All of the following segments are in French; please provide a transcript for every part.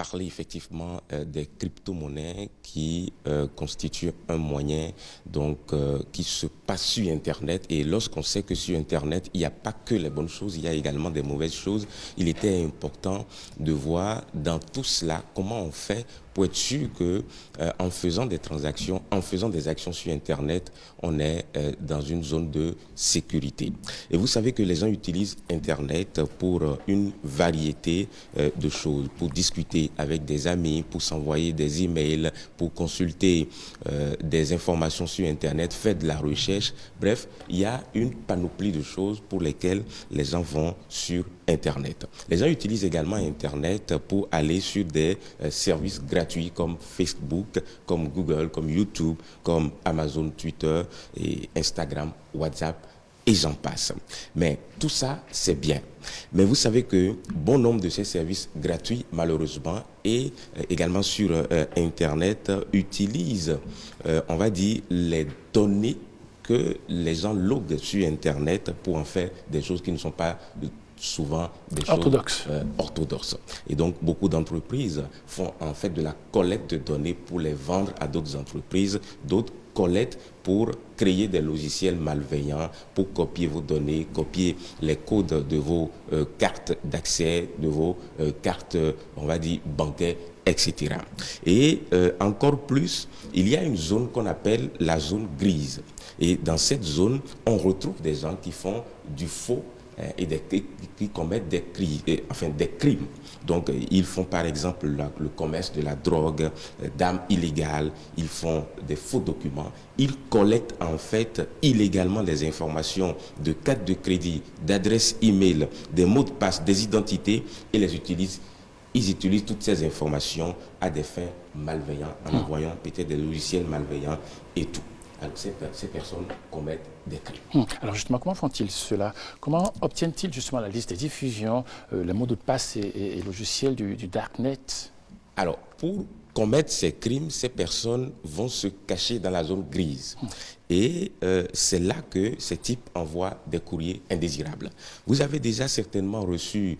parler effectivement des crypto-monnaies qui constituent un moyen donc qui se passe sur Internet. Et lorsqu'on sait que sur Internet, il n'y a pas que les bonnes choses, il y a également des mauvaises choses, il était important de voir dans tout cela comment on fait pour être sûr que en faisant des transactions, en faisant des actions sur Internet, on est dans une zone de sécurité. Et vous savez que les gens utilisent Internet pour une variété de choses, pour discuter avec des amis, pour s'envoyer des emails, pour consulter des informations sur Internet, faire de la recherche. Bref, il y a une panoplie de choses pour lesquelles les gens vont sur Internet. Les gens utilisent également Internet pour aller sur des services gratuits comme Facebook, comme Google, comme YouTube, comme Amazon, Twitter et Instagram, WhatsApp et j'en passe. Mais tout ça, c'est bien. Mais vous savez que bon nombre de ces services gratuits, malheureusement, et également sur Internet, utilisent, on va dire, les données que les gens loguent sur Internet pour en faire des choses qui ne sont pas souvent des choses orthodoxes. Et donc, beaucoup d'entreprises font en fait de la collecte de données pour les vendre à d'autres entreprises, d'autres collectent pour créer des logiciels malveillants, pour copier vos données, copier les codes de vos cartes d'accès, de vos cartes, on va dire, bancaires, etc. Et encore plus, il y a une zone qu'on appelle la zone grise. Et dans cette zone, on retrouve des gens qui font du faux et qui commettent des crimes. Donc, ils font par exemple le commerce de la drogue, d'armes illégales, ils font des faux documents, ils collectent en fait illégalement des informations de cartes de crédit, d'adresses e-mail, des mots de passe, des identités et les utilisent. Ils utilisent toutes ces informations à des fins malveillantes, en envoyant peut-être des logiciels malveillants et tout. Alors, ces personnes commettent des crimes. Alors justement, comment font-ils cela? Comment obtiennent-ils justement la liste des diffusions, les mots de passe et logiciels du Darknet? Alors, pour commettre ces crimes, ces personnes vont se cacher dans la zone grise. Et c'est là que ces types envoient des courriers indésirables. Vous avez déjà certainement reçu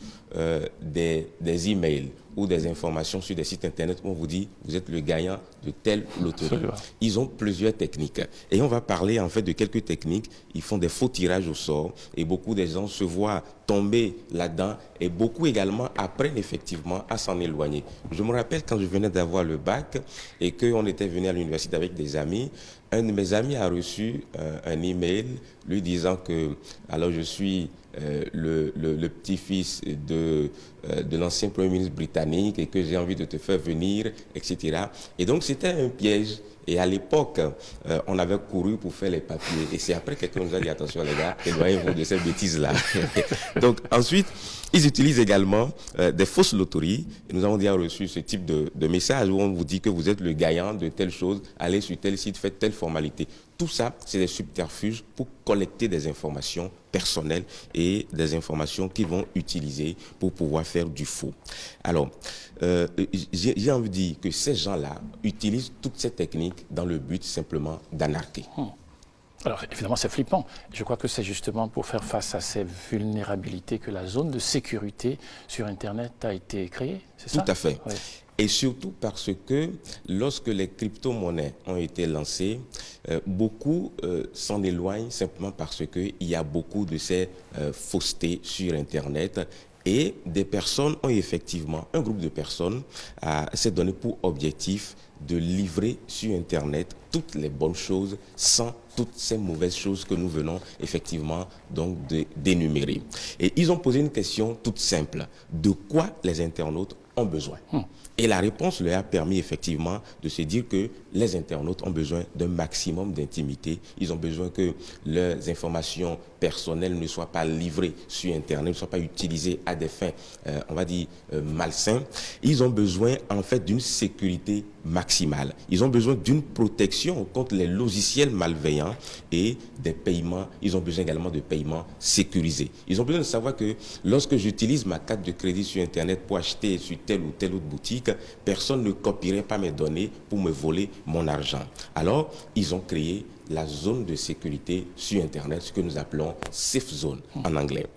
des emails ou des informations sur des sites internet où on vous dit vous êtes le gagnant de telle loterie. Ils ont plusieurs techniques. Et on va parler en fait de quelques techniques. Ils font des faux tirages au sort et beaucoup de gens se voient tomber là-dedans et beaucoup également apprennent effectivement à s'en éloigner. Je me rappelle quand je venais d'avoir le bac et qu'on était venu à l'université avec des amis, un de mes amis a reçu un email lui disant que alors je suis le petit-fils de l'ancien Premier ministre britannique et que j'ai envie de te faire venir, etc. Et donc c'était un piège. Et à l'époque, on avait couru pour faire les papiers. Et c'est après que quelqu'un nous a dit attention les gars, éloignez-vous de ces bêtises-là. Donc ensuite, ils utilisent également des fausses loteries. Et nous avons déjà reçu ce type de message où on vous dit que vous êtes le gagnant de telle chose, allez sur tel site, faites telle formalité. Tout ça, c'est des subterfuges pour collecter des informations personnelles et des informations qu'ils vont utiliser pour pouvoir faire du faux. Alors, j'ai envie de dire que ces gens-là utilisent toutes ces techniques dans le but simplement d'anarquer. Alors évidemment c'est flippant. Je crois que c'est justement pour faire face à ces vulnérabilités que la zone de sécurité sur Internet a été créée, c'est ça? Tout à fait. Oui. Et surtout parce que lorsque les crypto-monnaies ont été lancées, beaucoup s'en éloignent simplement parce qu'il y a beaucoup de ces faussetés sur Internet. Et des personnes ont effectivement, un groupe de personnes s'est donné pour objectif de livrer sur Internet toutes les bonnes choses sans toutes ces mauvaises choses que nous venons effectivement donc d'énumérer. Et ils ont posé une question toute simple. De quoi les internautes ont besoin? Et la réponse leur a permis effectivement de se dire que les internautes ont besoin d'un maximum d'intimité. Ils ont besoin que leurs informations personnelles ne soient pas livrées sur Internet, ne soient pas utilisées à des fins, on va dire, malsains. Ils ont besoin en fait d'une sécurité maximale. Ils ont besoin d'une protection contre les logiciels malveillants et des paiements. Ils ont besoin également de paiements sécurisés. Ils ont besoin de savoir que lorsque j'utilise ma carte de crédit sur Internet pour acheter sur telle ou telle autre boutique, personne ne copierait pas mes données pour me voler mon argent. Alors, ils ont créé la zone de sécurité sur Internet, ce que nous appelons Safe Zone en anglais.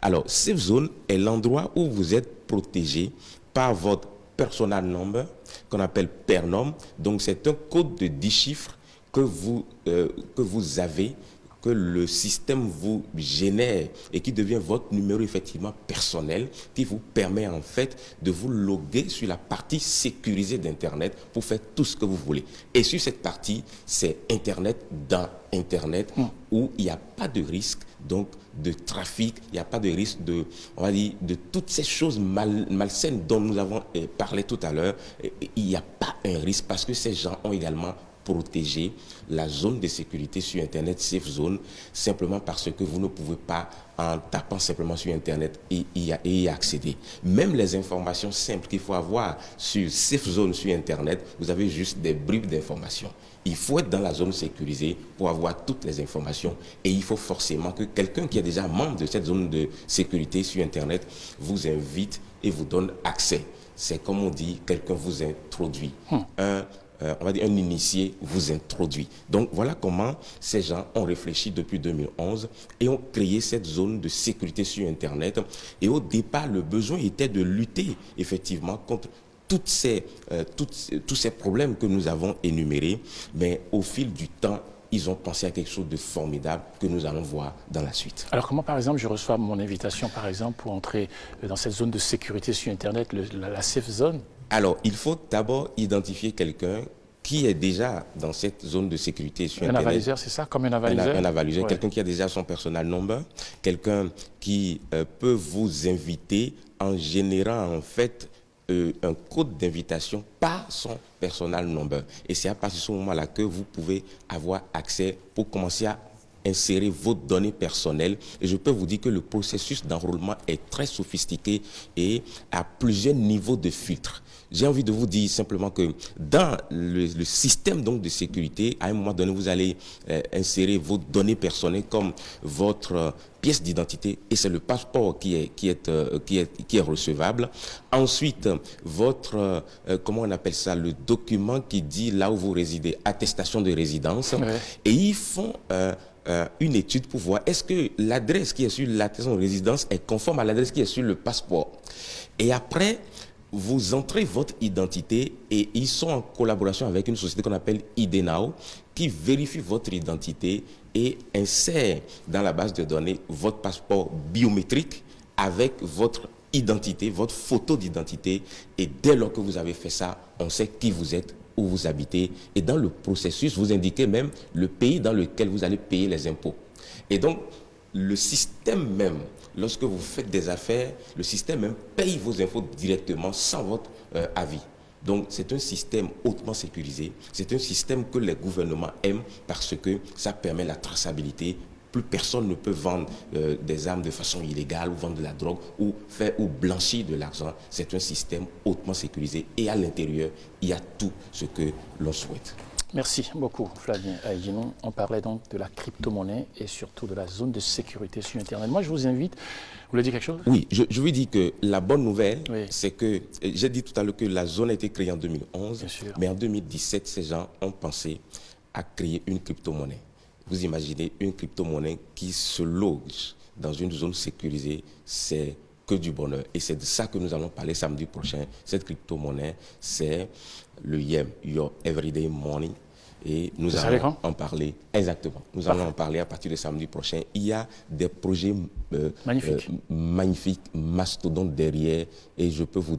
Alors, Safe Zone est l'endroit où vous êtes protégé par votre personal number qu'on appelle PERNOM. Donc c'est un code de 10 chiffres que vous avez, que le système vous génère et qui devient votre numéro effectivement personnel, qui vous permet en fait de vous loguer sur la partie sécurisée d'Internet pour faire tout ce que vous voulez. Et sur cette partie, c'est Internet dans Internet où il n'y a pas de risque donc de trafic, il n'y a pas de risque de, on va dire, de toutes ces choses malsaines dont nous avons parlé tout à l'heure. Il n'y a pas un risque parce que ces gens ont également protéger la zone de sécurité sur Internet, Safe Zone, simplement parce que vous ne pouvez pas, en tapant simplement sur Internet, y accéder. Même les informations simples qu'il faut avoir sur Safe Zone sur Internet, vous avez juste des bribes d'informations. Il faut être dans la zone sécurisée pour avoir toutes les informations et il faut forcément que quelqu'un qui est déjà membre de cette zone de sécurité sur Internet vous invite et vous donne accès. C'est comme on dit, quelqu'un vous introduit. On va dire un initié vous introduit. Donc voilà comment ces gens ont réfléchi depuis 2011 et ont créé cette zone de sécurité sur Internet. Et au départ, le besoin était de lutter effectivement contre tous ces problèmes que nous avons énumérés. Mais au fil du temps, ils ont pensé à quelque chose de formidable que nous allons voir dans la suite. Alors comment, par exemple, je reçois mon invitation, par exemple, pour entrer dans cette zone de sécurité sur Internet, la Safe Zone? Alors, il faut d'abord identifier quelqu'un qui est déjà dans cette zone de sécurité sur Internet. Un avaliseur, c'est ça? Comme un avaliseur? Un avaliseur, ouais. Quelqu'un qui a déjà son personal number, quelqu'un qui peut vous inviter en générant en fait un code d'invitation par son personal number. Et c'est à partir de ce moment-là que vous pouvez avoir accès pour commencer à insérer vos données personnelles. Et je peux vous dire que le processus d'enrôlement est très sophistiqué et à plusieurs niveaux de filtre. J'ai envie de vous dire simplement que dans le système donc de sécurité, à un moment donné, vous allez insérer vos données personnelles comme votre pièce d'identité et c'est le passeport qui est recevable. Ensuite, votre, comment on appelle ça, le document qui dit là où vous résidez, attestation de résidence. Ouais. Et ils font une étude pour voir est-ce que l'adresse qui est sur l'attestation de résidence est conforme à l'adresse qui est sur le passeport. Et après, vous entrez votre identité et ils sont en collaboration avec une société qu'on appelle IDNOW qui vérifie votre identité et insère dans la base de données votre passeport biométrique avec votre identité, votre photo d'identité. Et dès lors que vous avez fait ça, on sait qui vous êtes, où vous habitez. Et dans le processus, vous indiquez même le pays dans lequel vous allez payer les impôts. Et donc, le système même, lorsque vous faites des affaires, le système même paye vos impôts directement sans votre avis. Donc, c'est un système hautement sécurisé. C'est un système que les gouvernements aiment parce que ça permet la traçabilité. Plus personne ne peut vendre des armes de façon illégale ou vendre de la drogue ou blanchir de l'argent. C'est un système hautement sécurisé et à l'intérieur, il y a tout ce que l'on souhaite. Merci beaucoup, Flavien Aïdjinou. On parlait donc de la crypto-monnaie et surtout de la zone de sécurité sur Internet. Moi, je vous invite. Vous voulez dire quelque chose? Oui, je vous dis que la bonne nouvelle, c'est que j'ai dit tout à l'heure que la zone a été créée en 2011, mais en 2017, ces gens ont pensé à créer une crypto-monnaie. Vous imaginez une crypto-monnaie qui se loge dans une zone sécurisée, c'est que du bonheur. Et c'est de ça que nous allons parler samedi prochain. Cette crypto-monnaie, c'est le YEM, Your Everyday Money. Et nous allons en parler, exactement. Nous allons en parler à partir de samedi prochain. Il y a des projets magnifiques, mastodontes derrière. Et je peux vous